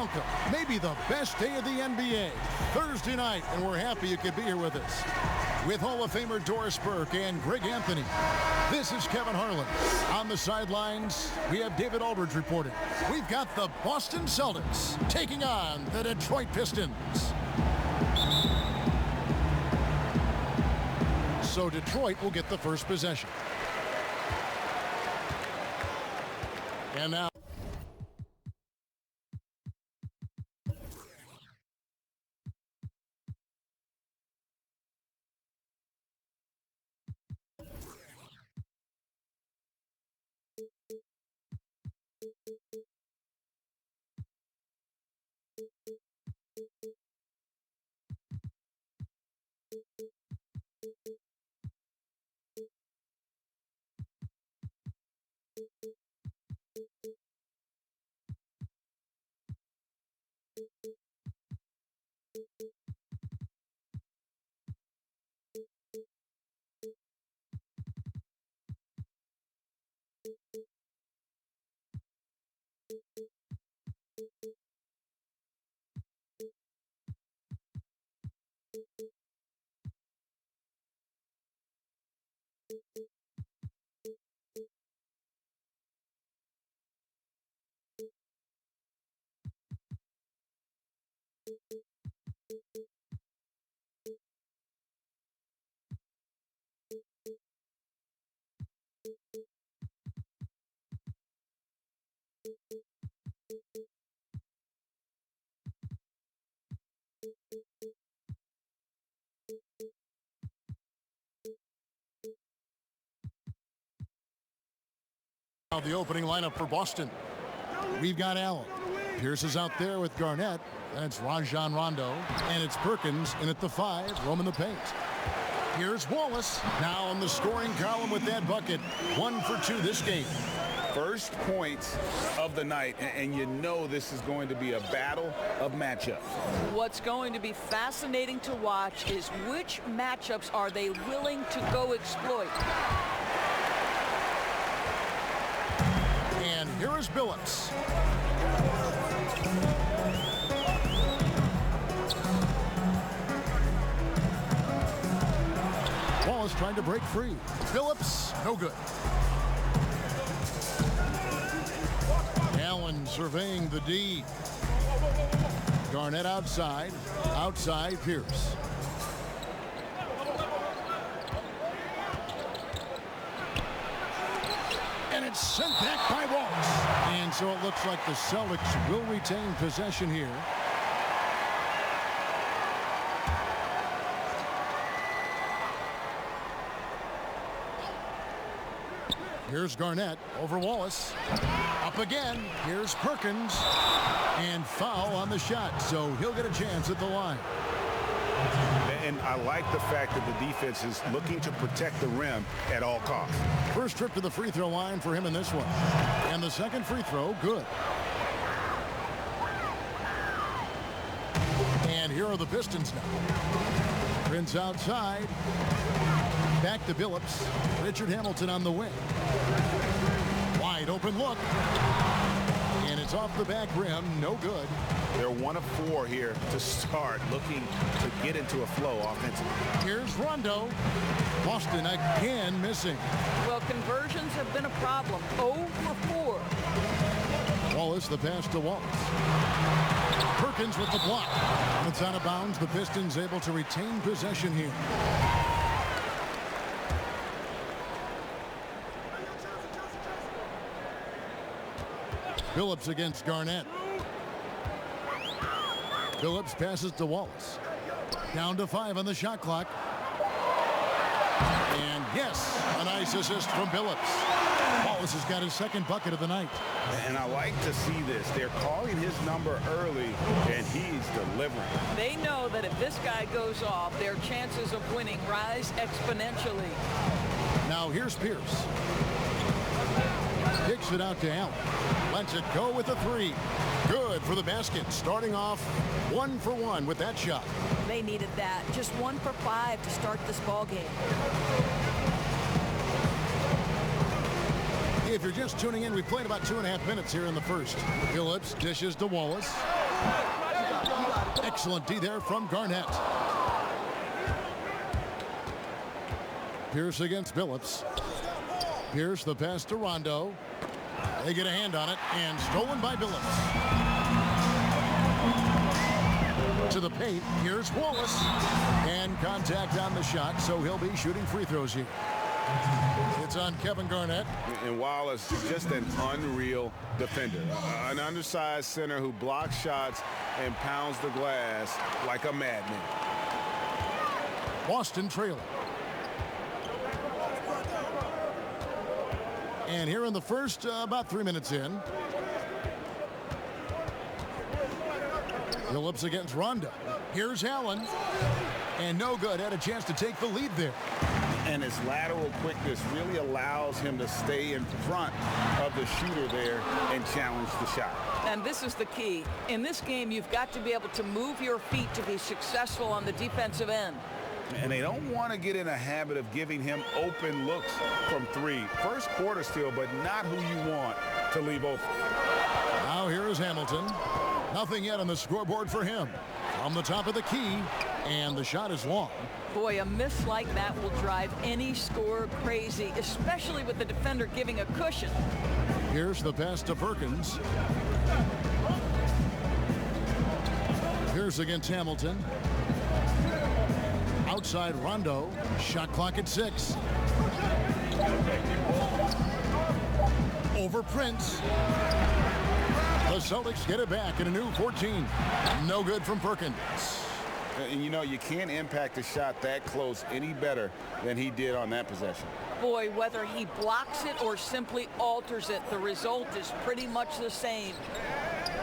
Welcome. Maybe the best day of the NBA. Thursday night, and we're happy you could be here with us. With Hall of Famer Doris Burke and Greg Anthony, this is Kevin Harlan. On the sidelines, we have David Aldridge reporting. We've got the Boston Celtics taking on the Detroit Pistons. So Detroit will get the first possession. And now the opening lineup for Boston. We've got Allen. Pierce is out there with Garnett. And it's Rajon Rondo. And it's Perkins in at the 5, roaming the paint. Here's Wallace. Now on the scoring column with that bucket. 1 for 2 this game. First point of the night, and you know this is going to be a battle of matchups. What's going to be fascinating to watch is which matchups are they willing to go exploit. And here is Billups. Wallace trying to break free. Billups, no good. Allen surveying the D. Garnett outside. Outside, Pierce. And it's sent back by Wallace. And so it looks like the Celtics will retain possession here. Here's Garnett over Wallace. Up again. Here's Perkins. And foul on the shot. So he'll get a chance at the line. And I like the fact that the defense is looking to protect the rim at all costs. First trip to the free throw line for him in this one. And the second free throw, good. And here are the Pistons now. Prince outside. Back to Billups. Richard Hamilton on the wing. Wide open look. And it's off the back rim. No good. They're 1 of 4 here to start, looking to get into a flow offensively. Here's Rondo. Boston again missing. Well, conversions have been a problem. 0 for 4. Wallace, the pass to Wallace. Perkins with the block. It's out of bounds. The Pistons able to retain possession here. Billups against Garnett. Billups passes to Wallace. Down to 5 on the shot clock. And yes, a nice assist from Billups. Wallace has got his second bucket of the night. And I like to see this. They're calling his number early, and he's delivering. They know that if this guy goes off, their chances of winning rise exponentially. Now here's Pierce. Kicks it out to Allen. Lets it go with a 3. Good for the basket. Starting off 1 for 1 with that shot. They needed that. Just 1 for 5 to start this ball game. If you're just tuning in, we played about 2.5 minutes here in the first. Billups dishes to Wallace. Excellent D there from Garnett. Pierce against Billups. Pierce the pass to Rondo. They get a hand on it and stolen by Billups. To the paint. Here's Wallace. And contact on the shot, so he'll be shooting free throws here. It's on Kevin Garnett. And Wallace, just an unreal defender. An undersized center who blocks shots and pounds the glass like a madman. Boston trailing. And here in the first, about 3 minutes in. Billups against Rondo. Here's Allen. And no good. Had a chance to take the lead there. And his lateral quickness really allows him to stay in front of the shooter there and challenge the shot. And this is the key. In this game, you've got to be able to move your feet to be successful on the defensive end. And they don't want to get in a habit of giving him open looks from three. First quarter still, but not who you want to leave open. Now here is Hamilton. Nothing yet on the scoreboard for him. From the top of the key, and the shot is long. Boy, a miss like that will drive any scorer crazy, especially with the defender giving a cushion. Here's the pass to Perkins. Here's against Hamilton. Outside Rondo. Shot clock at 6. Over Prince. The Celtics get it back in a new 14. No good from Perkins. And you know, you can't impact a shot that close any better than he did on that possession. Boy, whether he blocks it or simply alters it, the result is pretty much the same.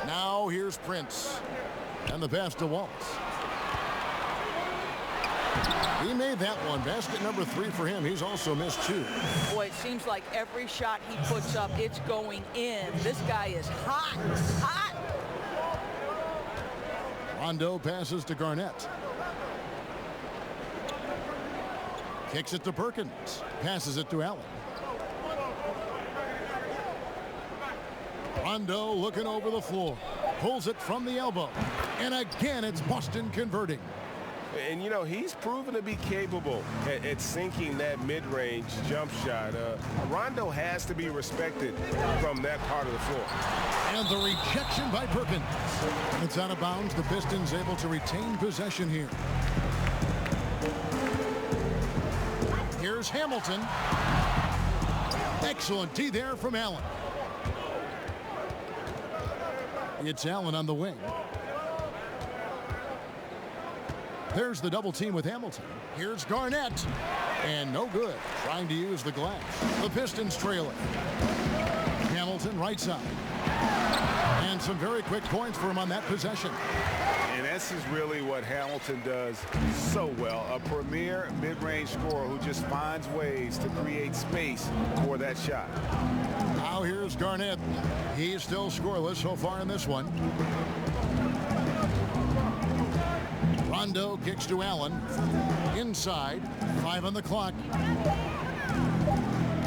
Now here's Prince. And the pass to Wallace. He made that one. Basket number 3 for him. He's also missed 2. Boy, it seems like every shot he puts up, it's going in. This guy is hot, hot. Rondo passes to Garnett. Kicks it to Perkins. Passes it to Allen. Rondo looking over the floor. Pulls it from the elbow. And again, it's Boston converting. And, you know, he's proven to be capable at sinking that mid-range jump shot. Rondo has to be respected from that part of the floor. And the rejection by Perkins. It's out of bounds. The Pistons able to retain possession here. Here's Hamilton. Excellent D there from Allen. It's Allen on the wing. There's the double team with Hamilton. Here's Garnett. And no good. Trying to use the glass. The Pistons trailing. Hamilton right side. And some very quick points for him on that possession. And this is really what Hamilton does so well. A premier mid-range scorer who just finds ways to create space for that shot. Now here's Garnett. He's still scoreless so far in this one. Rondo kicks to Allen. Inside. 5 on the clock.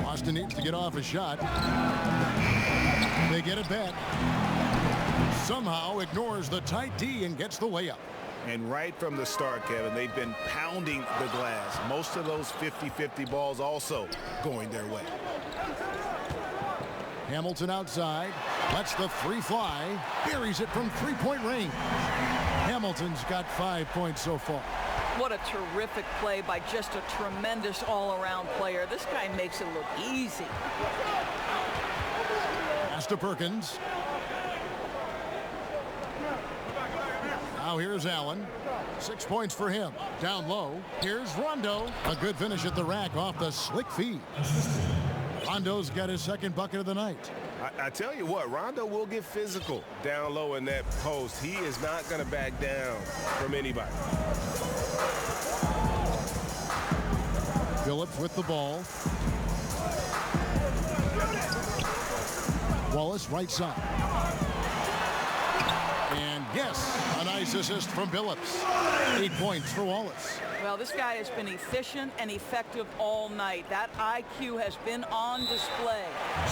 Boston needs to get off a shot. They get it back. Somehow ignores the tight D and gets the layup. And right from the start, Kevin, they've been pounding the glass. Most of those 50-50 balls also going their way. Hamilton outside. Lets the 3 fly. Buries it from 3-point range. Hamilton's got 5 points so far. What a terrific play by just a tremendous all-around player. This guy makes it look easy. Pass to Perkins. Now here's Allen. 6 points for him. Down low. Here's Rondo. A good finish at the rack off the slick feed. Rondo's got his second bucket of the night. I tell you what, Rondo will get physical down low in that post. He is not going to back down from anybody. Billups with the ball. Wallace right side. And yes, a nice assist from Billups. 8 points for Wallace. Well, this guy has been efficient and effective all night. That IQ has been on display.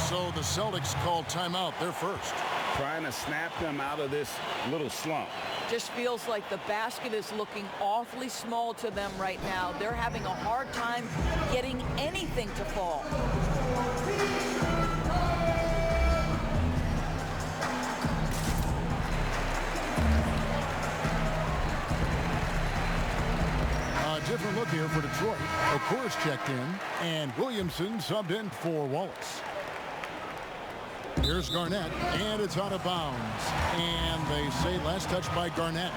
So the Celtics called timeout, their first. trying to snap them out of this little slump. Just feels like the basket is looking awfully small to them right now. They're having a hard time getting anything to fall. Different look here for Detroit. Okur's checked in, and Williamson subbed in for Wallace. Here's Garnett, and it's out of bounds. And they say last touch by Garnett.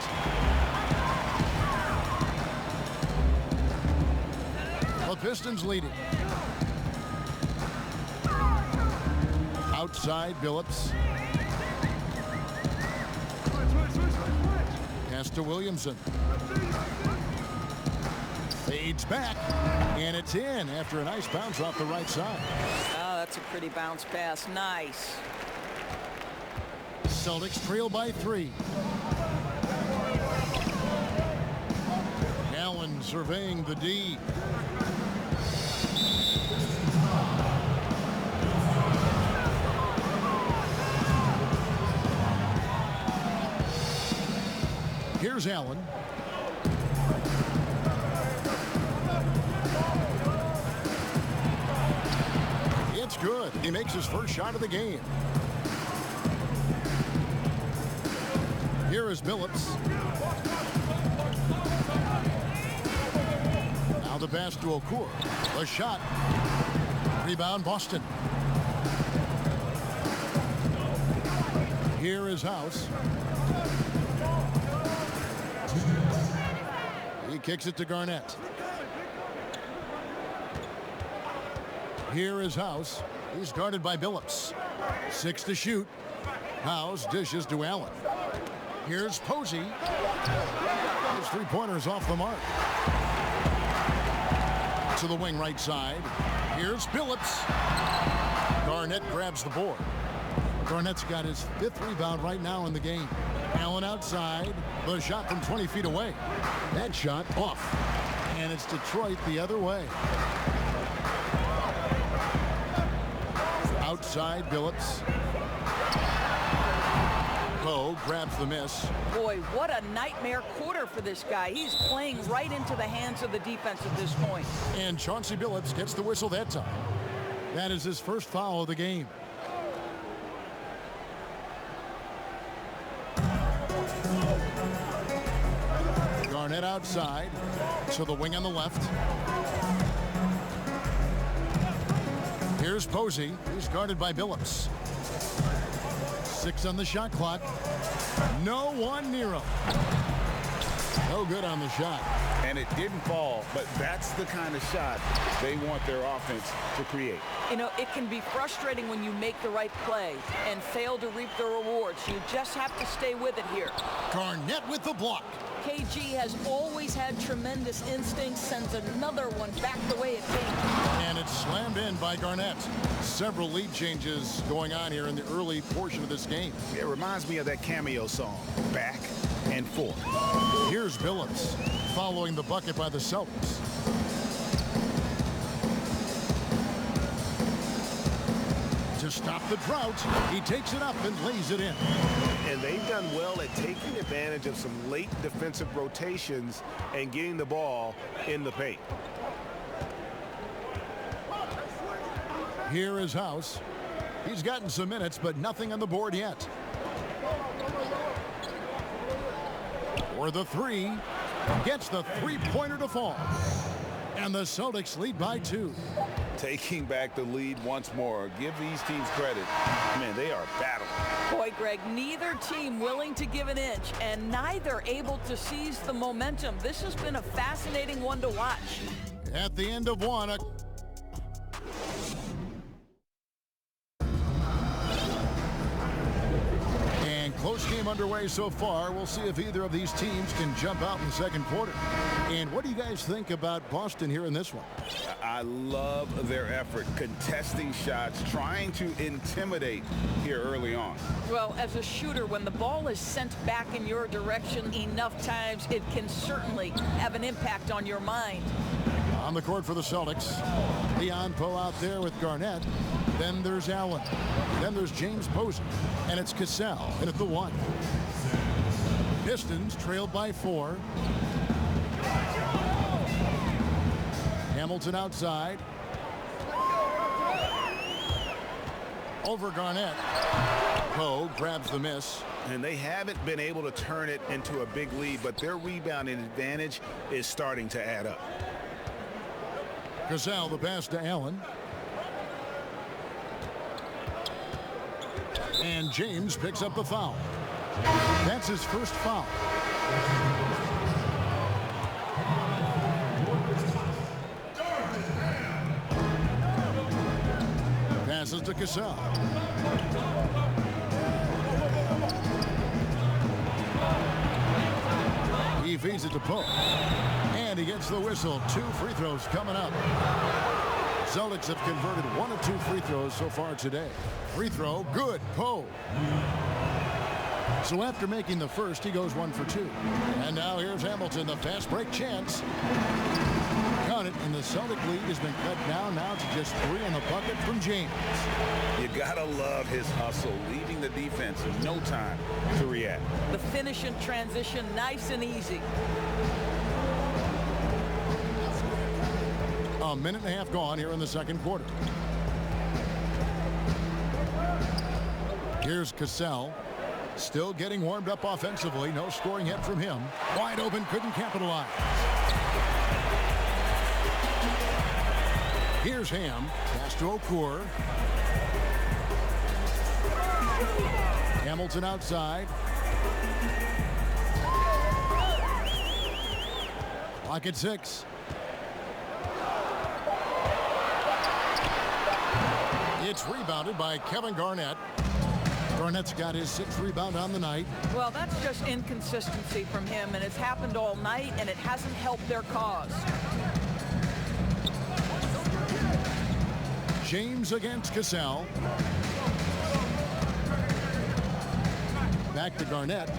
The Pistons leading. Outside, Billups. Pass to Williamson. Fades back, and it's in after a nice bounce off the right side. Oh, that's a pretty bounce pass. Nice. Celtics trail by 3. Allen surveying the D. Here's Allen. It's good. He makes his first shot of the game. Here is Billups. Now the pass to Okur. The shot. Rebound Boston. Here is House. He kicks it to Garnett. Here is House. He's guarded by Billups. 6 to shoot. House dishes to Allen. Here's Posey. His three-pointers off the mark. To the wing right side. Here's Billups. Garnett grabs the board. Garnett's got his 5th rebound right now in the game. Allen outside. The shot from 20 feet away. That shot off. And it's Detroit the other way. Outside, Billups. Poe grabs the miss. Boy, what a nightmare quarter for this guy. He's playing right into the hands of the defense at this point. And Chauncey Billups gets the whistle that time. That is his first foul of the game. Garnett outside. To the wing on the left. Here's Posey. He's guarded by Billups. 6 on the shot clock. No one near him. No good on the shot. And it didn't fall, but that's the kind of shot they want their offense to create. You know, it can be frustrating when you make the right play and fail to reap the rewards. You just have to stay with it here. Garnett with the block. KG has always had tremendous instincts, sends another one back the way it came. And it's slammed in by Garnett. Several lead changes going on here in the early portion of this game. It reminds me of that Cameo song, Back and Forth. Here's Billups following the bucket by the Celtics. To stop the drought, he takes it up and lays it in. And they've done well at taking advantage of some late defensive rotations and getting the ball in the paint. Here is House. He's gotten some minutes, but nothing on the board yet. For the 3, gets the three-pointer to fall. And the Celtics lead by 2. Taking back the lead once more. Give these teams credit. Man, they are battling. Boy, Greg, neither team willing to give an inch and neither able to seize the momentum. This has been a fascinating one to watch. At the end of one, and close game underway so far. We'll see if either of these teams can jump out in the second quarter. And what do you guys think about Boston here in this one? I love their effort, contesting shots, trying to intimidate here early on. Well, as a shooter, when the ball is sent back in your direction enough times, it can certainly have an impact on your mind. On the court for the Celtics. Leon Poe out there with Garnett. Then there's Allen. Then there's James Posey. And it's Cassell in at the 1. Pistons trailed by 4. Hamilton outside. Over Garnett. Poe grabs the miss. And they haven't been able to turn it into a big lead, but their rebounding advantage is starting to add up. Cassell, the pass to Allen. And James picks up the foul. That's his first foul. Passes to Cassell. He feeds it to Poe. And he gets the whistle. 2 free throws coming up. Celtics have converted 1 of 2 free throws so far today. Free throw, good. Poe. So after making the first, he goes 1 for 2. And now here's Hamilton, the fast break chance. Got it, and the Celtic lead has been cut down now to just 3 in the bucket from James. You gotta love his hustle, leaving the defense in no time to react. The finish in transition, nice and easy. A minute and a half gone here in the second quarter. Here's Cassell. Still getting warmed up offensively. No scoring hit from him. Wide open, couldn't capitalize. Here's Ham. Pass to Okur. Hamilton outside. Clock at 6. It's rebounded by Kevin Garnett. Garnett's got his 6th rebound on the night. Well, that's just inconsistency from him, and it's happened all night, and it hasn't helped their cause. James against Cassell. Back to Garnett.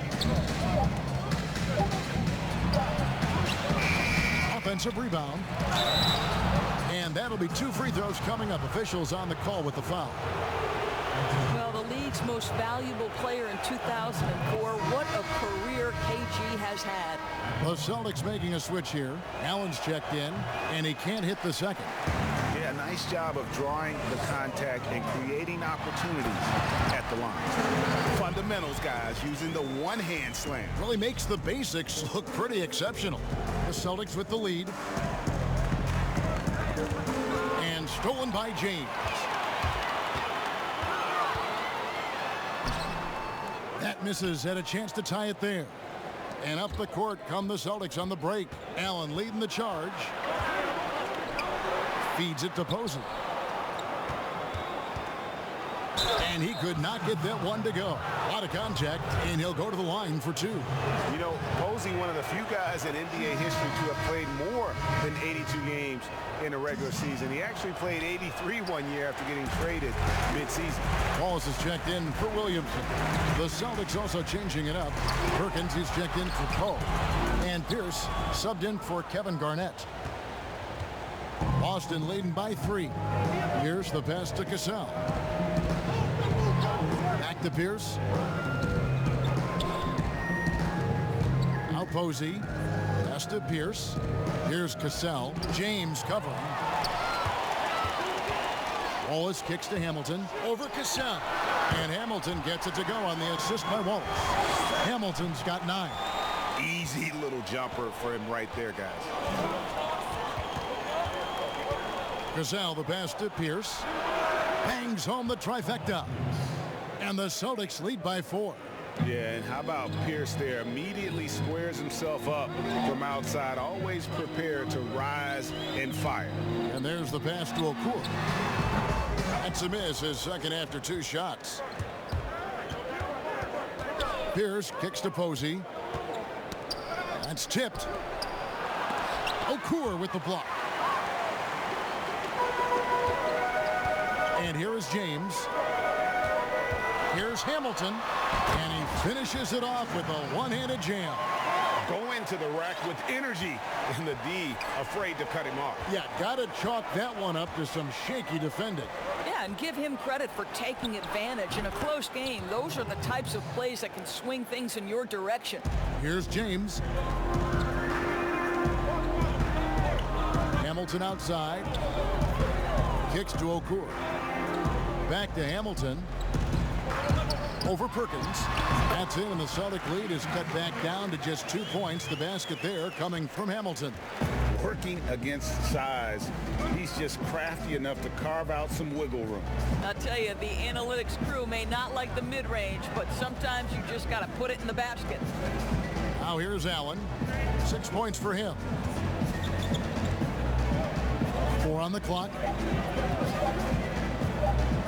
Offensive rebound. And that'll be 2 free throws coming up. Officials on the call with the foul. Well, the league's most valuable player in 2004. What a career KG has had. The Celtics making a switch here. Allen's checked in, and he can't hit the second. Yeah, nice job of drawing the contact and creating opportunities at the line. Fundamentals, guys, using the one-hand slam. Really makes the basics look pretty exceptional. The Celtics with the lead. And stolen by James. That misses, had a chance to tie it there. And up the court come the Celtics on the break. Allen leading the charge. Feeds it to Posey. And he could not get that one to go. A lot of contact, and he'll go to the line for 2. You know, Posey, one of the few guys in NBA history to have played more than 82 games in a regular season. He actually played 83 one year after getting traded mid-season. Wallace is checked in for Williamson. The Celtics also changing it up. Perkins is checked in for Poe. And Pierce subbed in for Kevin Garnett. Boston leading by 3. Here's the pass to Cassell. Back to Pierce. Now Posey. Pass to Pierce. Here's Cassell. James covering. Wallace kicks to Hamilton. Over Cassell. And Hamilton gets it to go on the assist by Wallace. Hamilton's got 9. Easy little jumper for him right there, guys. Cassell, the pass to Pierce. Bangs home the trifecta. And the Celtics lead by 4. Yeah, and how about Pierce there? Immediately squares himself up from outside, always prepared to rise and fire. And there's the pass to Okur. That's a miss, his second after 2 shots. Pierce kicks to Posey. That's tipped. Okur with the block. And here is James. Here's Hamilton. And he finishes it off with a one-handed jam. go into the rack with energy, and the D afraid to cut him off. Yeah, got to chalk that one up to some shaky defending. Yeah, and give him credit for taking advantage in a close game. Those are the types of plays that can swing things in your direction. Here's James. Hamilton outside. Kicks to Okur. Back to Hamilton. Over Perkins. That's in, and the Celtic lead is cut back down to just 2 points. The basket there coming from Hamilton. Working against size, he's just crafty enough to carve out some wiggle room. I'll tell you, the analytics crew may not like the mid-range, but sometimes you just got to put it in the basket. Now here's Allen. 6 points for him. 4 on the clock.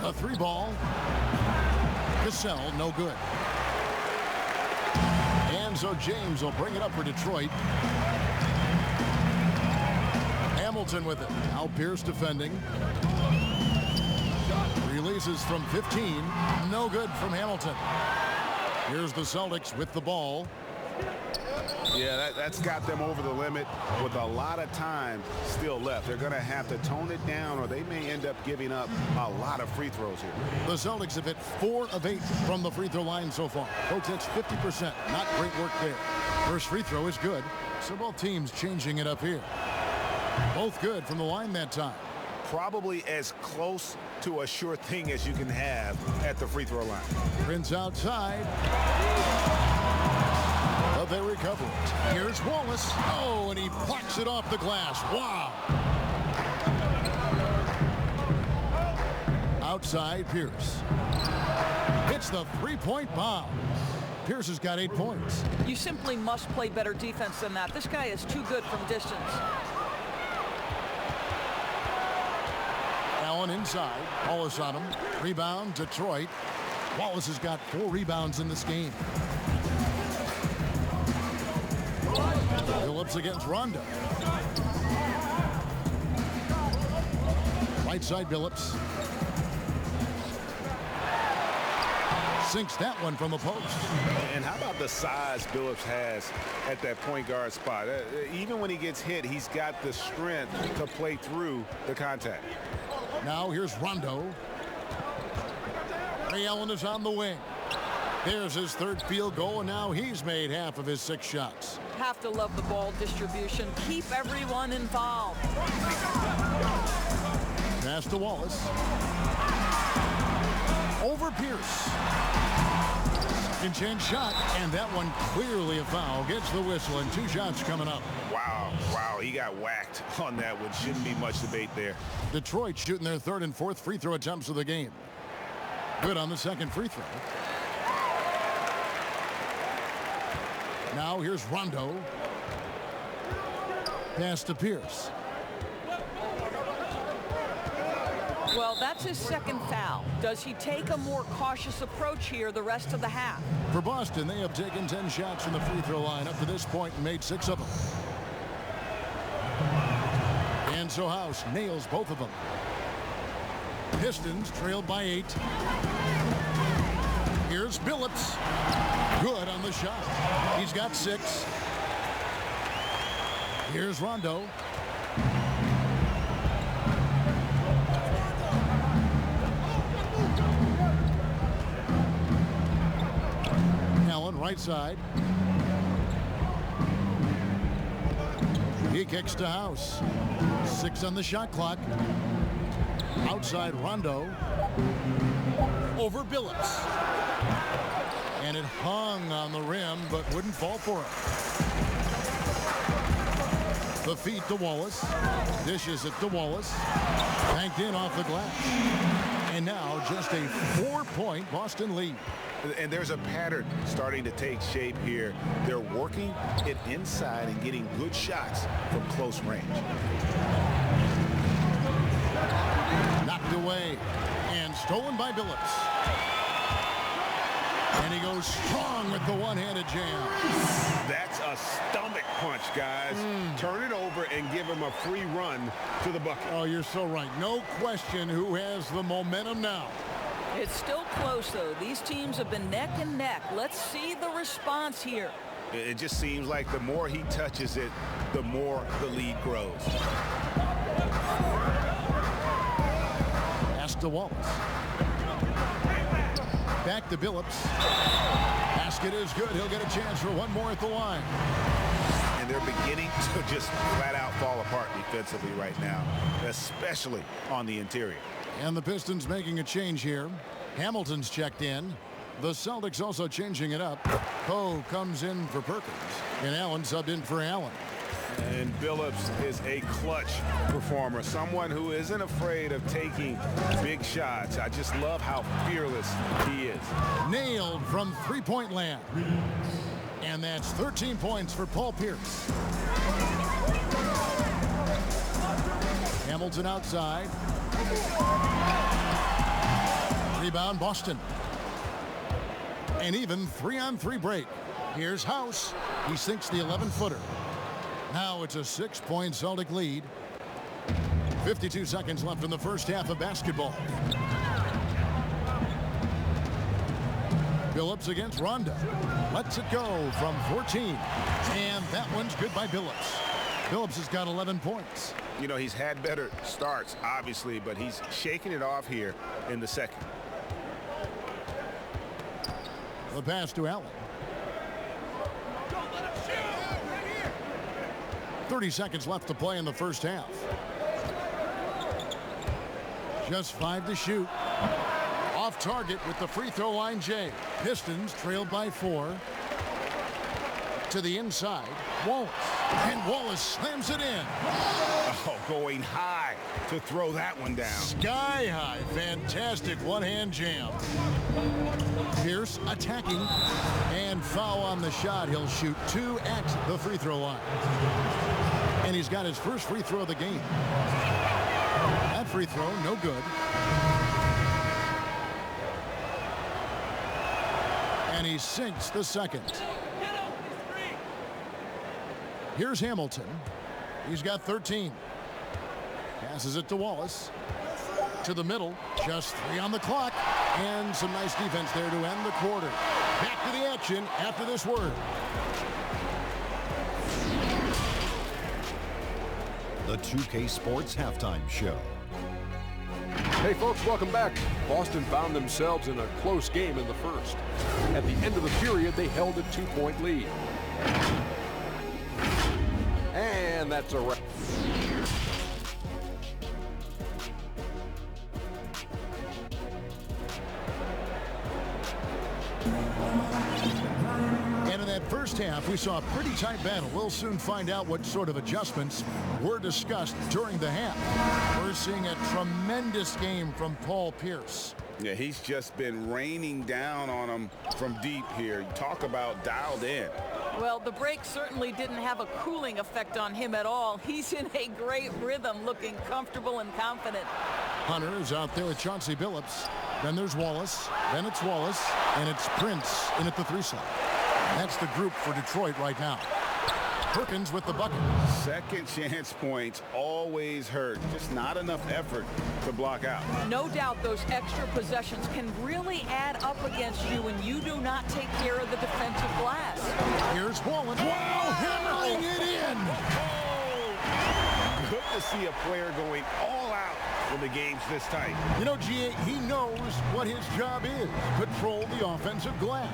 A 3-ball. Cassell, no good. And so James will bring it up for Detroit. Hamilton with it. Now Pierce defending. Releases from 15. No good from Hamilton. Here's the Celtics with the ball. Yeah, that's got them over the limit with a lot of time still left. They're going to have to tone it down, or they may end up giving up a lot of free throws here. The Celtics have hit 4 of 8 from the free throw line so far. Folks, that's 50%. Not great work there. First free throw is good. So both teams changing it up here. Both good from the line that time. Probably as close to a sure thing as you can have at the free throw line. Prince outside. But they recover it. Here's Wallace. Oh, and he plucks it off the glass. Wow. Outside, Pierce. Hits the three-point bomb. Pierce has got 8 points. You simply must play better defense than that. This guy is too good from distance. Allen inside. Wallace on him. Rebound, Detroit. Wallace has got 4 rebounds in this game. Phillips against Rondo. Right side, Phillips. Sinks that one from the post. And how about the size Phillips has at that point guard spot? Even when he gets hit, he's got the strength to play through the contact. Now here's Rondo. Ray Allen is on the wing. There's his 3rd field goal, and now he's made half of his 6 shots. Have to love the ball distribution. Keep everyone involved. Pass to Wallace. Over Pierce. Second chance shot, and that one clearly a foul. Gets the whistle, and 2 shots coming up. Wow, he got whacked on that one. Shouldn't be much debate there. Detroit shooting their 3rd and 4th free throw attempts of the game. Good on the 2nd free throw. Now here's Rondo. Pass to Pierce. Well, that's his 2nd foul. Does he take a more cautious approach here the rest of the half? For Boston, they have taken 10 shots from the free throw line up to this point and made 6 of them. And so House nails both of them. Pistons trailed by 8. Here's Phillips. Good on the shot. He's got 6. Here's Rondo. Allen, right side. He kicks to House. 6 on the shot clock. Outside Rondo. Over Billups. And it hung on the rim, but wouldn't fall for it. The feet to Wallace. Dishes it to Wallace. Banked in off the glass. And now just a 4-point Boston lead. And there's a pattern starting to take shape here. They're working it inside and getting good shots from close range. Knocked away and stolen by Billups. And he goes strong with the one-handed jam. That's a stomach punch, guys. Turn it over and give him a free run to the bucket. Oh, you're so right. No question who has the momentum now. It's still close, though. These teams have been neck and neck. Let's see the response here. It just seems like the more he touches it, the more the lead grows. Pass to Wallace. Back to Billups. Basket is good. He'll get a chance for one more at the line. And they're beginning to just flat out fall apart defensively right now, especially on the interior. And the Pistons making a change here. Hamilton's checked in. The Celtics also changing it up. Poe comes in for Perkins, and Allen subbed in for Allen. And Billups is a clutch performer, someone who isn't afraid of taking big shots. I just love how fearless he is. Nailed from three-point land. And that's 13 points for Paul Pierce. Hamilton outside. Rebound Boston. An even 3-on-3 break. Here's House. He sinks the 11-footer. Now it's a 6-point Celtic lead. 52 seconds left in the first half of basketball. Billups against Rondo. Lets it go from 14. And that one's good by Billups. Billups has got 11 points. You know, he's had better starts, obviously, but he's shaking it off here in the second. The pass to Allen. 30 seconds left to play in the first half. Just 5 to shoot. Off target with the free throw line, Jay. Pistons trailed by 4. To the inside, Wallace. And Wallace slams it in. Oh, going high to throw that one down. Sky high. Fantastic one-hand jam. Pierce attacking. And foul on the shot. He'll shoot 2 at the free throw line. And he's got his first free throw of the game. That free throw, no good. And he sinks the second. Here's Hamilton. He's got 13. Passes it to Wallace. To the middle. Just 3 on the clock. And some nice defense there to end the quarter. Back to the action after this word. The 2K Sports Halftime Show. Hey folks, welcome back. Boston found themselves in a close game in the first. At the end of the period, they held a 2-point lead. And that's a wrap. And in that first half, we saw a pretty tight battle. We'll soon find out what sort of adjustments were discussed during the half. We're seeing a tremendous game from Paul Pierce. Yeah, he's just been raining down on him from deep here. Talk about dialed in. Well, the break certainly didn't have a cooling effect on him at all. He's in a great rhythm, looking comfortable and confident. Hunter is out there with Chauncey Billups. Then there's Wallace. Then it's Wallace. And it's Prince in at the 3 slot. That's the group for Detroit right now. Perkins with the bucket. Second chance points always hurt. Just not enough effort to block out. No doubt those extra possessions can really add up against you when you do not take care of the defensive glass. Here's Wallace. Wow, hammering it in. Good to see a player going all out when the game's this tight. You know, G.A., he knows what his job is. Control the offensive glass.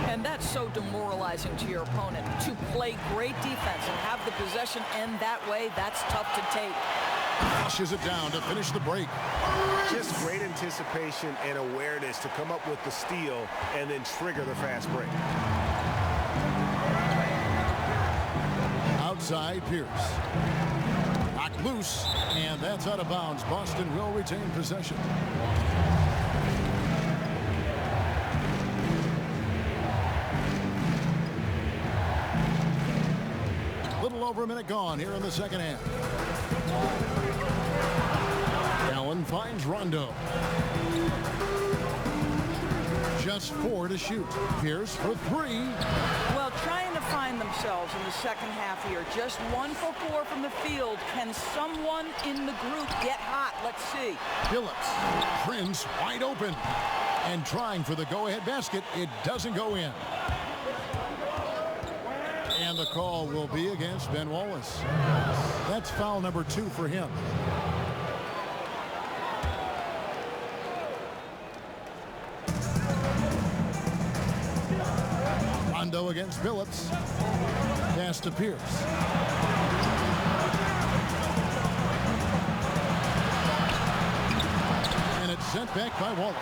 And that's so demoralizing to your opponent. To play great defense and have the possession end that way, that's tough to take. Flushes it down to finish the break. Just great anticipation and awareness to come up with the steal and then trigger the fast break. Outside Pierce. Knocked loose, and that's out of bounds. Boston will retain possession. Little over a minute gone here in the second half. Allen finds Rondo. Just 4 to shoot. Pierce for 3. Well, trying to find themselves in the second half here. Just 1 for 4 from the field. Can someone in the group get hot? Let's see. Billups. Prince wide open. And trying for the go-ahead basket. It doesn't go in. And the call will be against Ben Wallace. That's foul number 2 for him. Rondo against Phillips. Pass to Pierce. And it's sent back by Wallace.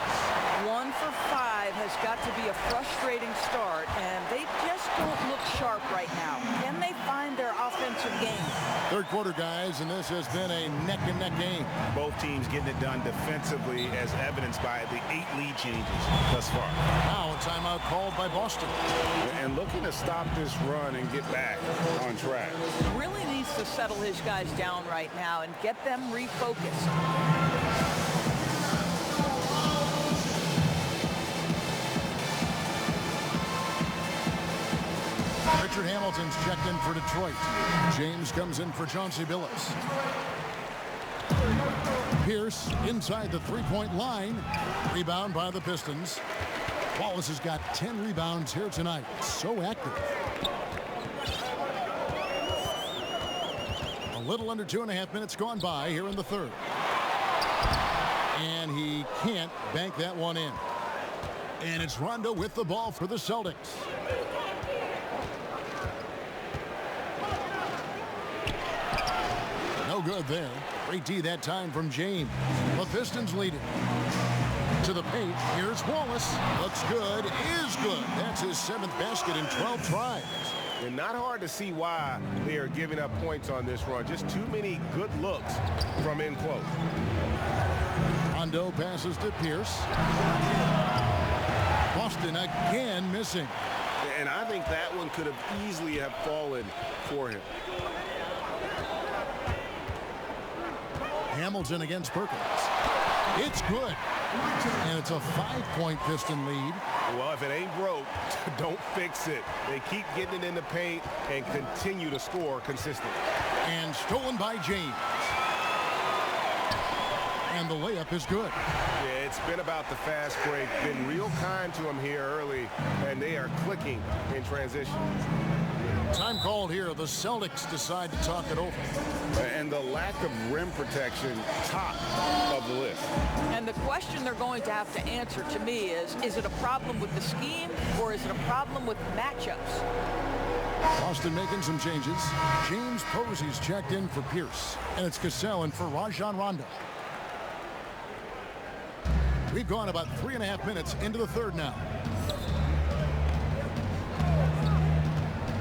1 for 5 has got to be a frustrating start, and they just don't look sharp right now. Can they find their offensive game? Third quarter, guys, and this has been a neck-and-neck game. Both teams getting it done defensively, as evidenced by the 8 lead changes thus far. Now a timeout called by Boston. And looking to stop this run and get back on track. Really needs to settle his guys down right now and get them refocused. Richard Hamilton's checked in for Detroit. James comes in for Chauncey Billups. Pierce inside the three-point line. Rebound by the Pistons. Wallace has got 10 rebounds here tonight. So active. A little under 2.5 minutes gone by here in the third. And he can't bank that one in. And it's Rondo with the ball for the Celtics. No good there. Great D that time from James. The Pistons lead it. To the paint. Here's Wallace. Looks good. Is good. That's his 7th basket in 12 tries. And not hard to see why they are giving up points on this run. Just too many good looks from in close. Rondo passes to Pierce. Boston again missing. And I think that one could have easily have fallen for him. Hamilton against Perkins. It's good. And it's a 5-point Piston lead. Well, if it ain't broke, don't fix it. They keep getting it in the paint and continue to score consistently. And stolen by James. And the layup is good. Yeah, it's been about the fast break. Been real kind to him here early, and they are clicking in transition. Time called here. The Celtics decide to talk it over. And the lack of rim protection, top of the list. And the question they're going to have to answer to me is it a problem with the scheme or is it a problem with matchups? Boston making some changes. James Posey's checked in for Pierce. And it's Cassell in for Rajon Rondo. We've gone about 3.5 minutes into the third now.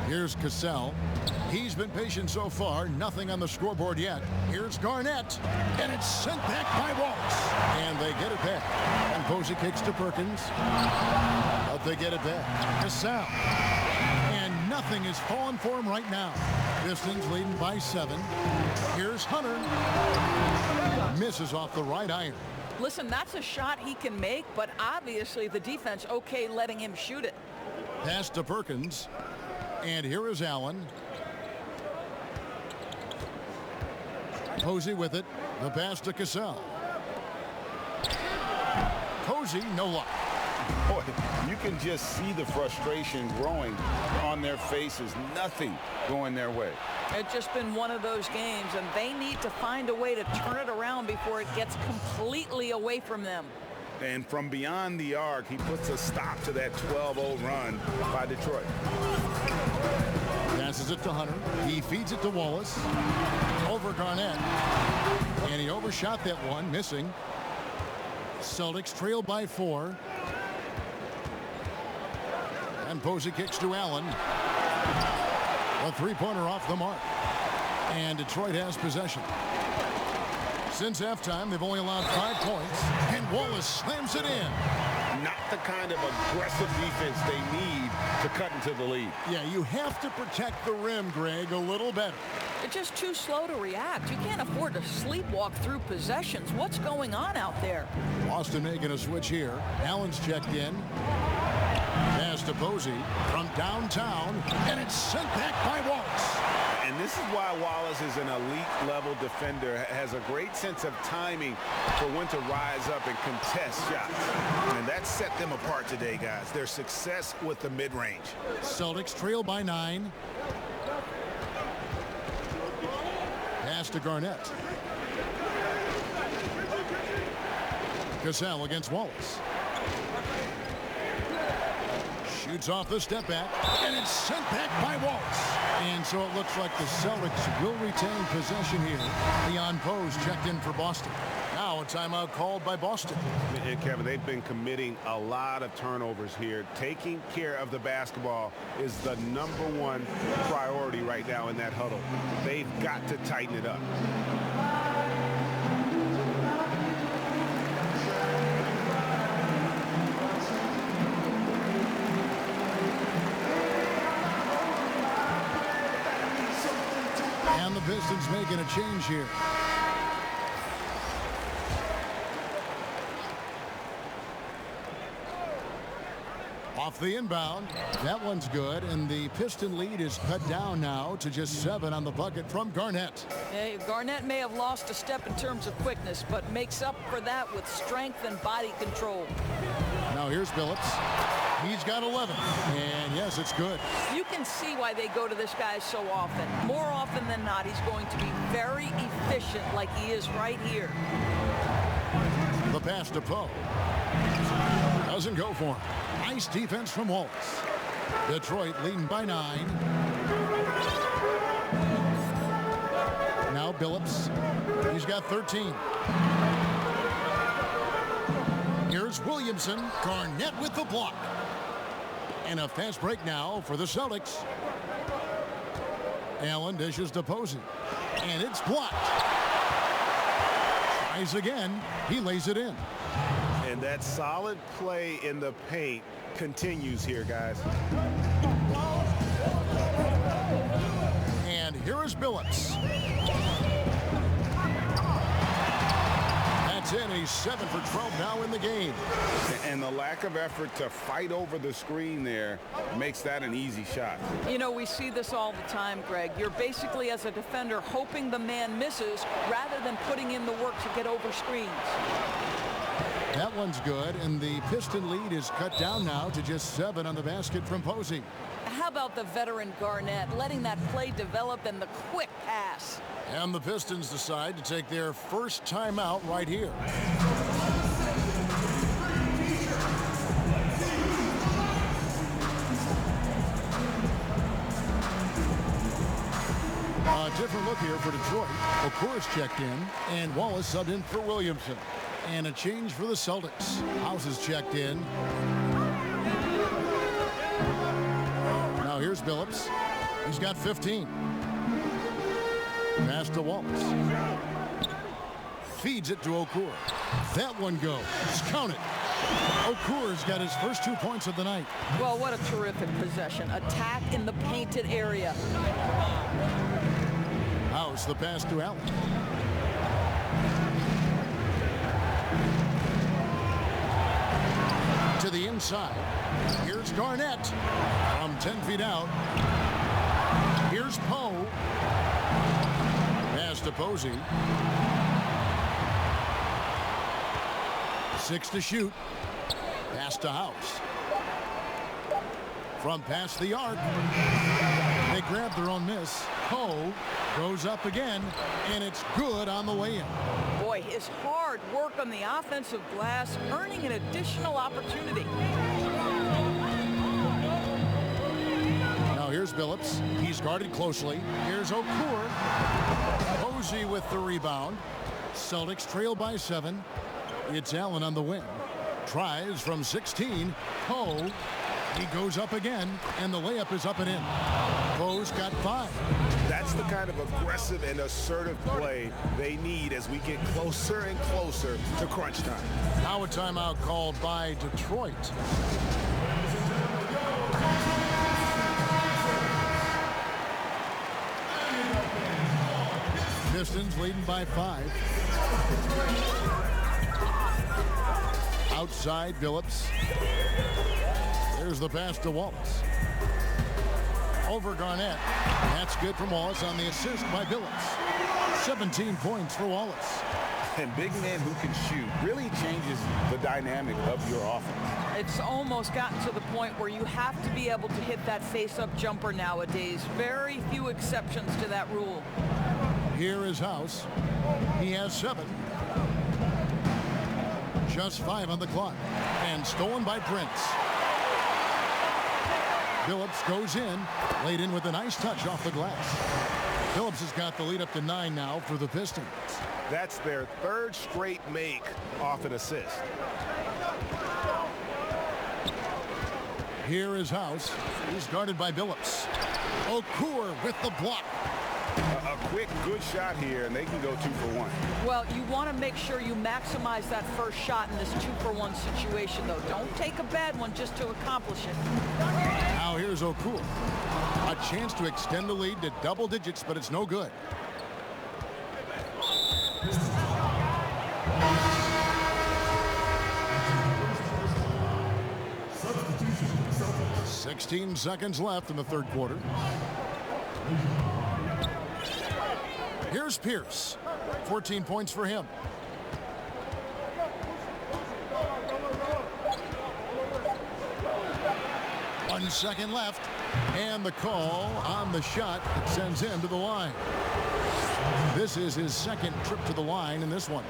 Here's Cassell. He's been patient so far. Nothing on the scoreboard yet. Here's Garnett. And it's sent back by Wallace. And they get it back. And Posey kicks to Perkins. But they get it back. Cassell. And nothing is falling for him right now. Pistons leading by 7. Here's Hunter. Misses off the right iron. Listen, that's a shot he can make, but obviously the defense okay letting him shoot it. Pass to Perkins. And here is Allen. Posey with it. The pass to Cassell. Posey, no luck. Boy, you can just see the frustration growing on their faces. Nothing going their way. It's just been one of those games, and they need to find a way to turn it around before it gets completely away from them. And from beyond the arc, he puts a stop to that 12-0 run by Detroit. Passes it to Hunter. He feeds it to Wallace. Over Garnett. And he overshot that one, missing. Celtics trail by 4. And Posey kicks to Allen. A three-pointer off the mark. And Detroit has possession. Since halftime, they've only allowed 5 points. And Wallace slams it in. Not the kind of aggressive defense they need to cut into the lead. Yeah, you have to protect the rim, Greg, a little better. They're just too slow to react. You can't afford to sleepwalk through possessions. What's going on out there? Boston making a switch here. Allen's checked in. Pass to Posey from downtown, and it's sent back by Wallace. And this is why Wallace is an elite-level defender, has a great sense of timing for when to rise up and contest shots. And that set them apart today, guys. Their success with the mid-range. Celtics trail by 9. Pass to Garnett. Cassell against Wallace. Shoots off the step back, and it's sent back by Wallace. And so it looks like the Celtics will retain possession here. Leon Pose checked in for Boston. Now a timeout called by Boston. And Kevin, they've been committing a lot of turnovers here. Taking care of the basketball is the #1 priority right now in that huddle. They've got to tighten it up. And the Pistons making a change here. Off the inbound. That one's good, and the Piston lead is cut down now to just 7 on the bucket from Garnett. Hey, Garnett may have lost a step in terms of quickness, but makes up for that with strength and body control. Now here's Billups. He's got 11, and yes, it's good. You can see why they go to this guy so often. More often than not, he's going to be very efficient like he is right here. The pass to Poe. Doesn't go for him. Nice defense from Wallace. Detroit leading by 9. Now Billups. He's got 13. Here's Williamson. Garnett with the block. And a fast break now for the Celtics. Allen dishes to Posey. And it's blocked. Tries again. He lays it in. And that solid play in the paint continues here, guys. And here is Billups. That's in. He's 7 for 12 now in the game. And the lack of effort to fight over the screen there makes that an easy shot. You know, we see this all the time, Greg. You're basically, as a defender, hoping the man misses rather than putting in the work to get over screens. That one's good, and the Piston lead is cut down now to just 7 on the basket from Posey. How about the veteran Garnett letting that play develop and the quick pass? And the Pistons decide to take their first timeout right here. A different look here for Detroit. Okur's checked in, and Wallace subbed in for Williamson. And a change for the Celtics. House is checked in. Now here's Billups. He's got 15. Pass to Wallace. Feeds it to Okur. That one goes. Count it. Okur's got his first 2 points of the night. Well, what a terrific possession. Attack in the painted area. House, the pass to Allen. To the inside. Here's Garnett from 10 feet out. Here's Poe. Pass to Posey. 6 to shoot. Pass to House. From past the arc. They grab their own miss. Poe goes up again, and it's good on the way in. Boy, his hard work on the offensive glass, earning an additional opportunity. Now here's Billups. He's guarded closely. Here's Okur. Posey with the rebound. Celtics trail by 7. It's Allen on the wing. Tries from 16. Poe. He goes up again, and the layup is up and in. Poe's got 5. That's the kind of aggressive and assertive play they need as we get closer and closer to crunch time. Now a timeout called by Detroit. Pistons leading by 5. Outside, Billups. There's the pass to Wallace. Over Garnett. That's good from Wallace on the assist by Billups. 17 points for Wallace. And big men who can shoot really changes the dynamic of your offense. It's almost gotten to the point where you have to be able to hit that face-up jumper nowadays. Very few exceptions to that rule. Here is House. He has 7. Just 5 on the clock. And stolen by Prince. Billups goes in. Laid in with a nice touch off the glass. Billups has got the lead up to 9 now for the Pistons. That's their 3rd straight make off an assist. Here is House. He's guarded by Billups. Okur with the block. A quick, good shot here, and they can go 2 for 1. Well, you want to make sure you maximize that first shot in this 2-for-1 situation, though. Don't take a bad one just to accomplish it. Now here's Okur. A chance to extend the lead to double digits, but it's no good. Substitution. 16 seconds left in the 3rd quarter. Here's Pierce. 14 points for him. One second left. And the call on the shot that sends him to the line. This is his 2nd trip to the line in this one.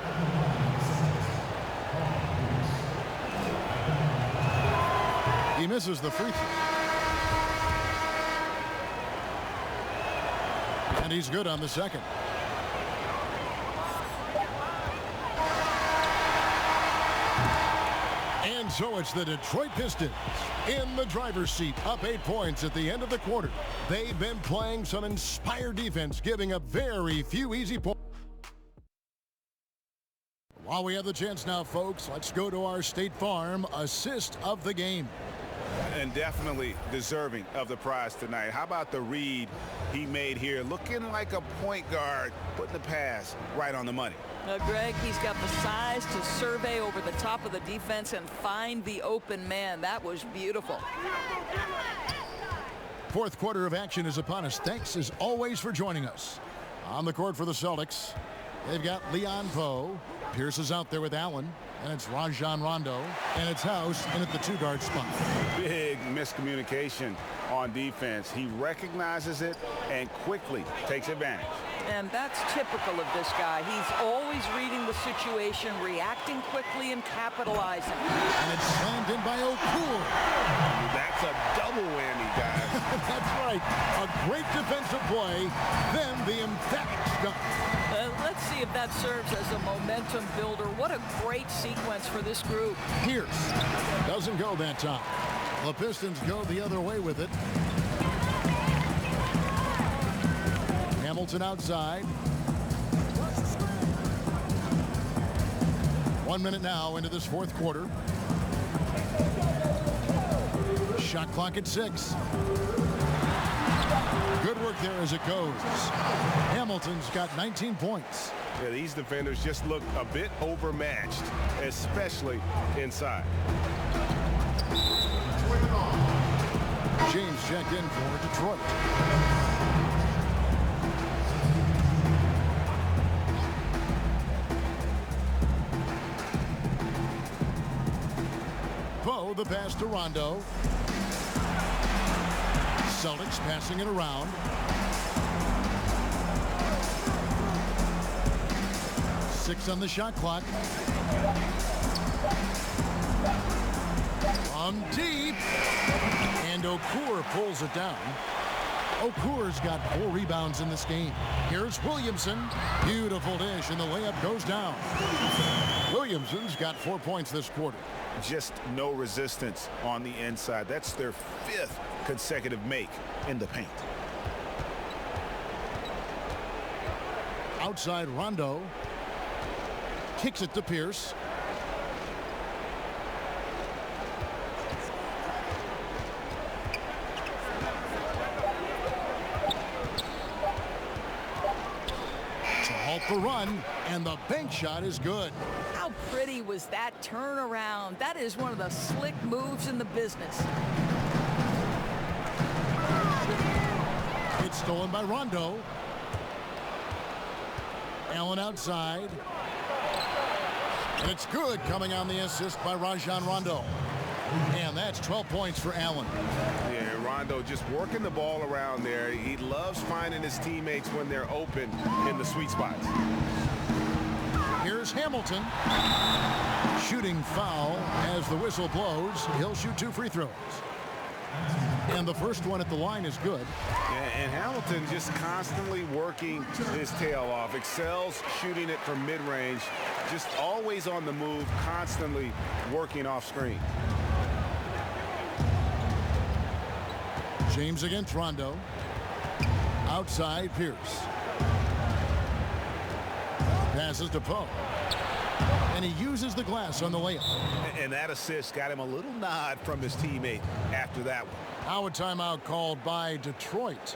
He misses the free throw. And he's good on the 2nd. And so it's the Detroit Pistons in the driver's seat, up 8 points at the end of the quarter. They've been playing some inspired defense, giving up very few easy points. While we have the chance now, folks, let's go to our State Farm assist of the game. And definitely deserving of the prize tonight. How about the read he made here? Looking like a point guard, putting the pass right on the money. Greg, he's got the size to survey over the top of the defense and find the open man. That was beautiful. 4th quarter of action is upon us. Thanks, as always, for joining us. On the court for the Celtics, they've got Leon Poe. Pierce is out there with Allen. And it's Rajon Rondo. And it's House in at the 2-guard spot. Big miscommunication on defense. He recognizes it and quickly takes advantage. And that's typical of this guy. He's always reading the situation, reacting quickly, and capitalizing. And it's slammed in by Okur. That's a double whammy, guys. That's right. A great defensive play, then the emphatic stuff. Let's see if that serves as a momentum builder. What a great sequence for this group. Pierce doesn't go that time. The Pistons go the other way with it. Hamilton outside. 1 minute now into this 4th quarter. Shot clock at 6. Good work there as it goes. Hamilton's got 19 points. Yeah, these defenders just look a bit overmatched, especially inside. James checked in for Detroit. Poe, the pass to Rondo. Celtics passing it around. Six on the shot clock. From deep. And Okur pulls it down. Okur's got 4 rebounds in this game. Here's Williamson. Beautiful dish, and the layup goes down. Williamson's got 4 points this quarter. Just no resistance on the inside. That's their 5th consecutive make in the paint. Outside Rondo. Kicks it to Pierce. To halt the run, and the bank shot is good. How pretty was that turnaround? That is one of the slick moves in the business. It's stolen by Rondo. Allen outside. And it's good, coming on the assist by Rajon Rondo. And that's 12 points for Allen. Yeah, Rondo just working the ball around there. He loves finding his teammates when they're open in the sweet spots. Here's Hamilton. Shooting foul as the whistle blows. He'll shoot 2 free throws. And the first one at the line is good. And Hamilton just constantly working his tail off. Excels shooting it from mid-range. Just always on the move, constantly working off screen. James against Rondo. Outside, Pierce. Passes to Poe. And he uses the glass on the layup. And that assist got him a little nod from his teammate after that one. Now a timeout called by Detroit.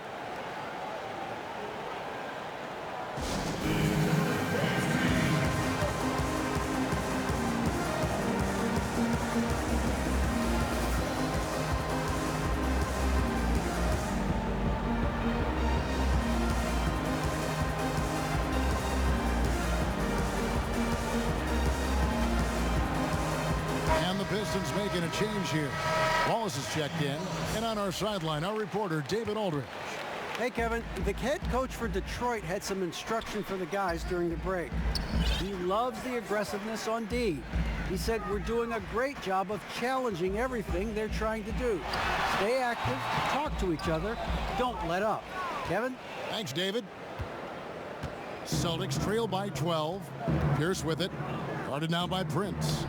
Pistons making a change here. Wallace is checked in, and on our sideline, our reporter, David Aldridge. Hey, Kevin. The head coach for Detroit had some instruction for the guys during the break. He loves the aggressiveness on D. He said, we're doing a great job of challenging everything they're trying to do. Stay active, talk to each other, don't let up. Kevin? Thanks, David. Celtics trail by 12. Pierce with it. Guarded now by Prince.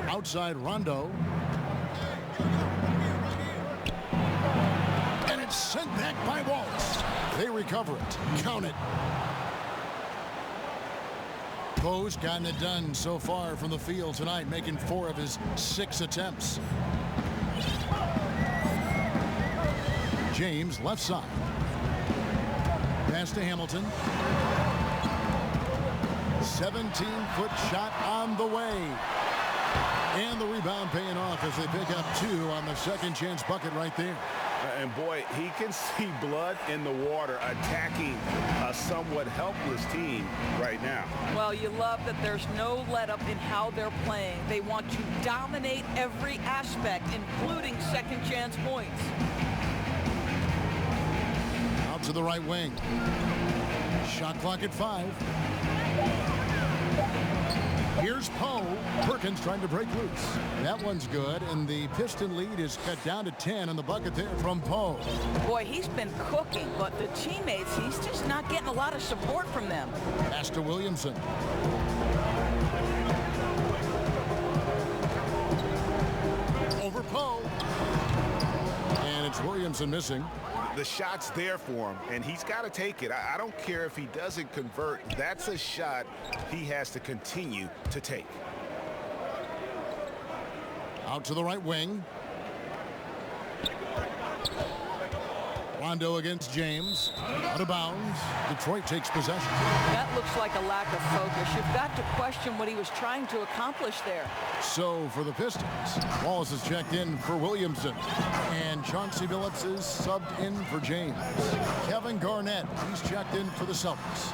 Outside Rondo. And it's sent back by Wallace. They recover it. Count it. Poe's gotten it done so far from the field tonight, making 4 of his 6 attempts. James left side. Pass to Hamilton. 17-foot shot on the way. And the rebound paying off as they pick up 2 on the second chance bucket right there. And boy, he can see blood in the water attacking a somewhat helpless team right now. Well, you love that there's no let-up in how they're playing. They want to dominate every aspect, including second chance points. Out to the right wing. Shot clock at 5. Here's Poe. Perkins trying to break loose. That one's good, and the Piston lead is cut down to 10 on the bucket there from Poe. Boy, he's been cooking, but the teammates, he's just not getting a lot of support from them. Pass to Williamson. Over Poe. And it's Williamson missing. The shot's there for him, and he's got to take it. I don't care if he doesn't convert. That's a shot he has to continue to take. Out to the right wing. Rondo against James. Out of bounds. Detroit takes possession. That looks like a lack of focus. You've got to question what he was trying to accomplish there. So for the Pistons, Wallace is checked in for Williamson. And Chauncey Billups is subbed in for James. Kevin Garnett, he's checked in for the Celtics.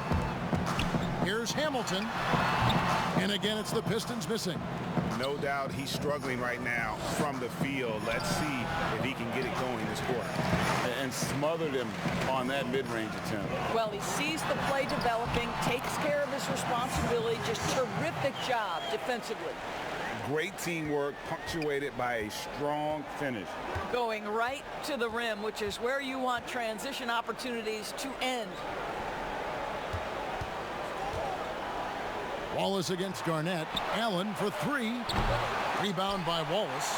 Here's Hamilton. And again, it's the Pistons missing. No doubt he's struggling right now from the field. Let's see if he can get it going this quarter. And smothered him on that mid-range attempt. Well, he sees the play developing, takes care of his responsibility. Just terrific job defensively. Great teamwork punctuated by a strong finish. Going right to the rim, which is where you want transition opportunities to end. Wallace against Garnett. Allen for 3. Rebound by Wallace.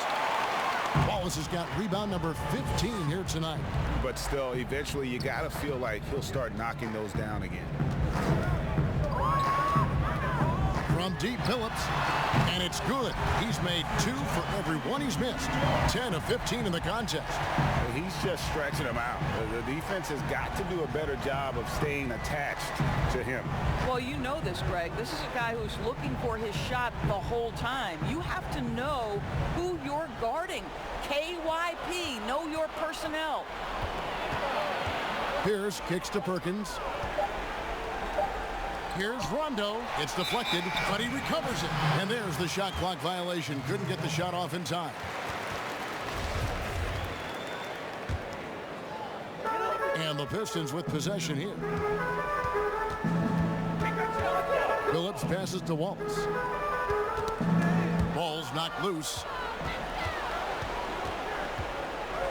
Wallace has got rebound number 15 here tonight. But still, eventually you got to feel like he'll start knocking those down again. From deep, Billups, and it's good. He's made 2 for every one he's missed. 10 of 15 in the contest. He's just stretching them out. The defense has got to do a better job of staying attached to him. Well, you know this, Greg. This is a guy who's looking for his shot the whole time. You have to know who you're guarding. KYP, know your personnel. Pierce kicks to Perkins. Here's Rondo. It's deflected, but he recovers it. And there's the shot clock violation. Couldn't get the shot off in time. And the Pistons with possession here. Phillips passes to Wallace. Ball's knocked loose.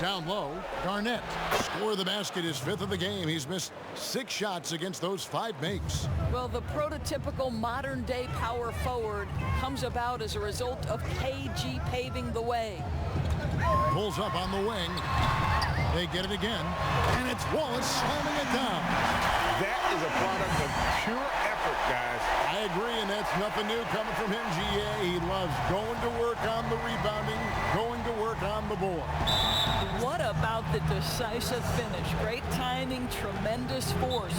Down low, Garnett. Score the basket, his 5th of the game. He's missed 6 shots against those 5 makes. Well, the prototypical modern-day power forward comes about as a result of KG paving the way. Pulls up on the wing. They get it again, and it's Wallace slamming it down. That is a product of pure effort, guys. I agree, and that's nothing new coming from him, GA. He loves going to work on the rebounding, going to work on the board. What about the decisive finish? Great timing, tremendous force.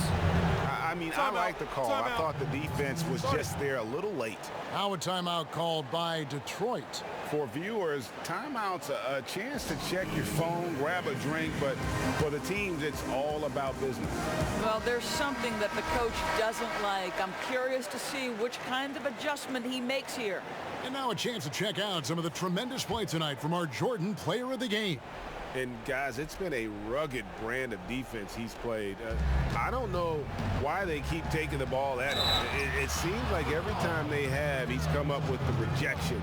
I mean, I like the call. I thought the defense was just there a little late. Now a timeout called by Detroit. For viewers, timeout's a chance to check your phone, grab a drink, but for the teams, it's all about business. Well, there's something that the coach doesn't like. I'm curious to see which kind of adjustment he makes here. And now a chance to check out some of the tremendous play tonight from our Jordan Player of the Game. And, guys, it's been a rugged brand of defense he's played. I don't know why they keep taking the ball at him. It seems like every time they have, he's come up with the rejection.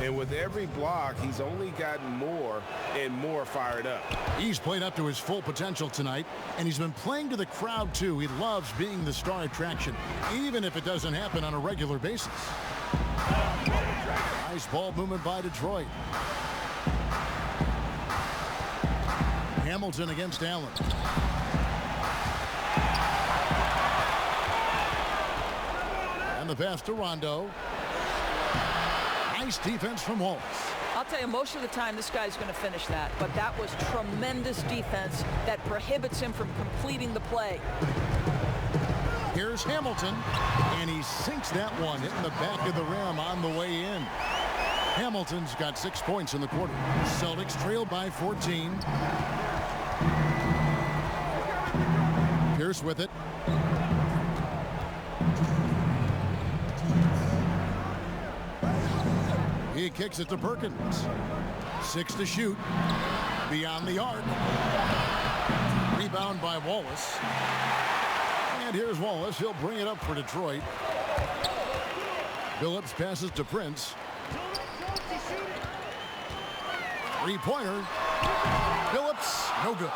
And with every block, he's only gotten more and more fired up. He's played up to his full potential tonight, and he's been playing to the crowd, too. He loves being the star attraction, even if it doesn't happen on a regular basis. Nice ball movement by Detroit. Hamilton against Allen. And the pass to Rondo. Nice defense from Wallace. I'll tell you, most of the time this guy's going to finish that, but that was tremendous defense that prohibits him from completing the play. Here's Hamilton, and he sinks that one, hitting the back of the rim on the way in. Hamilton's got 6 points in the quarter. Celtics trailed by 14. Pierce with it. He kicks it to Perkins. 6 to shoot. Beyond the arc. Rebound by Wallace. And here's Wallace. He'll bring it up for Detroit. Phillips passes to Prince. 3-pointer. Phillips, no good.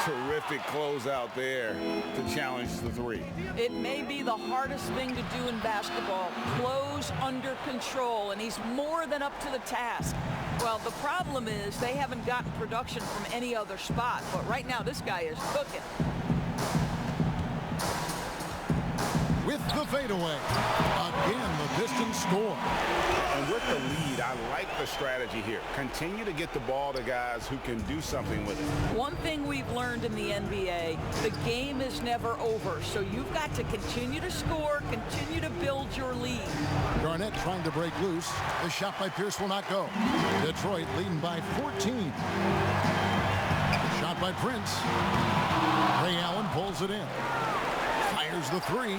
Terrific closeout there to challenge the 3. It may be the hardest thing to do in basketball. Close under control, and he's more than up to the task. Well, the problem is they haven't gotten production from any other spot, but right now this guy is cooking. With the fadeaway. Again, the Pistons score. And with the lead, I like the strategy here. Continue to get the ball to guys who can do something with it. One thing we've learned in the NBA, the game is never over. So you've got to continue to score, continue to build your lead. Garnett trying to break loose. The shot by Pierce will not go. Detroit leading by 14. Shot by Prince. Ray Allen pulls it in. Fires the 3.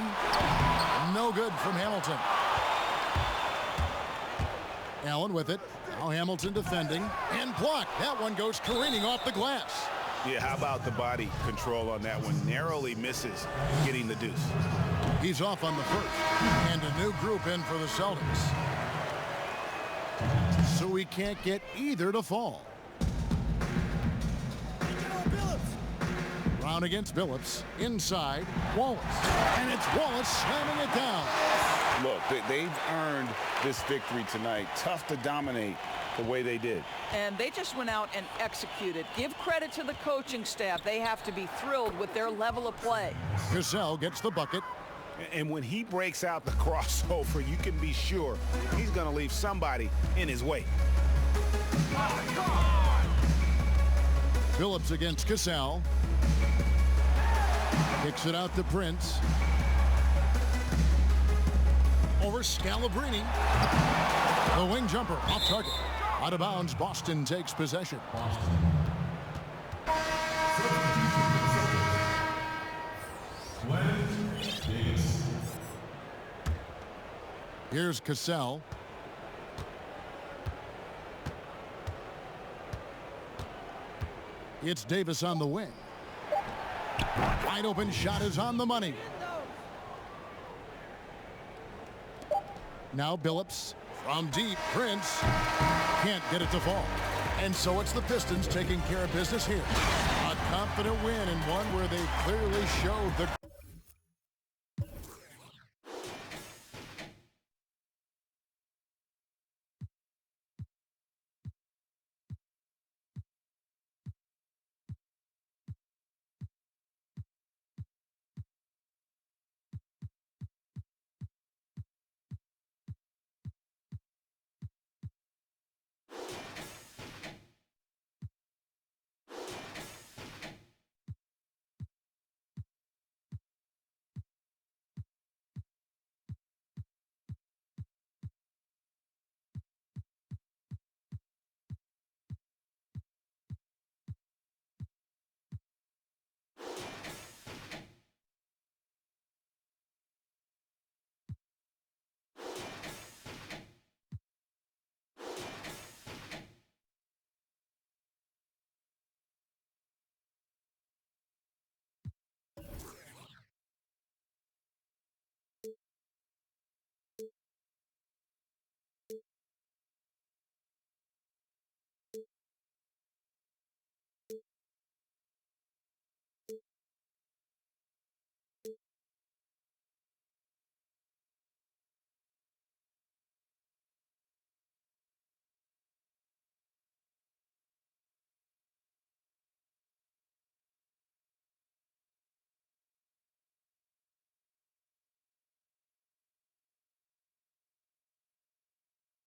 No good from Hamilton. Allen with it. Now Hamilton defending. And blocked. That one goes careening off the glass. Yeah, how about the body control on that one? Narrowly misses getting the deuce. He's off on the first. And a new group in for the Celtics. So we can't get either to fall. Brown against Phillips. Inside, Wallace. And it's Wallace slamming it down. Look, they've earned this victory tonight. Tough to dominate the way they did. And they just went out and executed. Give credit to the coaching staff. They have to be thrilled with their level of play. Cassell gets the bucket. And when he breaks out the crossover, you can be sure he's going to leave somebody in his way. Phillips against Cassell. Kicks it out to Prince. Over Scalabrine. The wing jumper off target. Out of bounds, Boston takes possession. Here's Cassell. It's Davis on the wing. Wide open shot is on the money. Now Billups from deep. Prince can't get it to fall. And so it's the Pistons taking care of business here. A confident win and one where they clearly showed the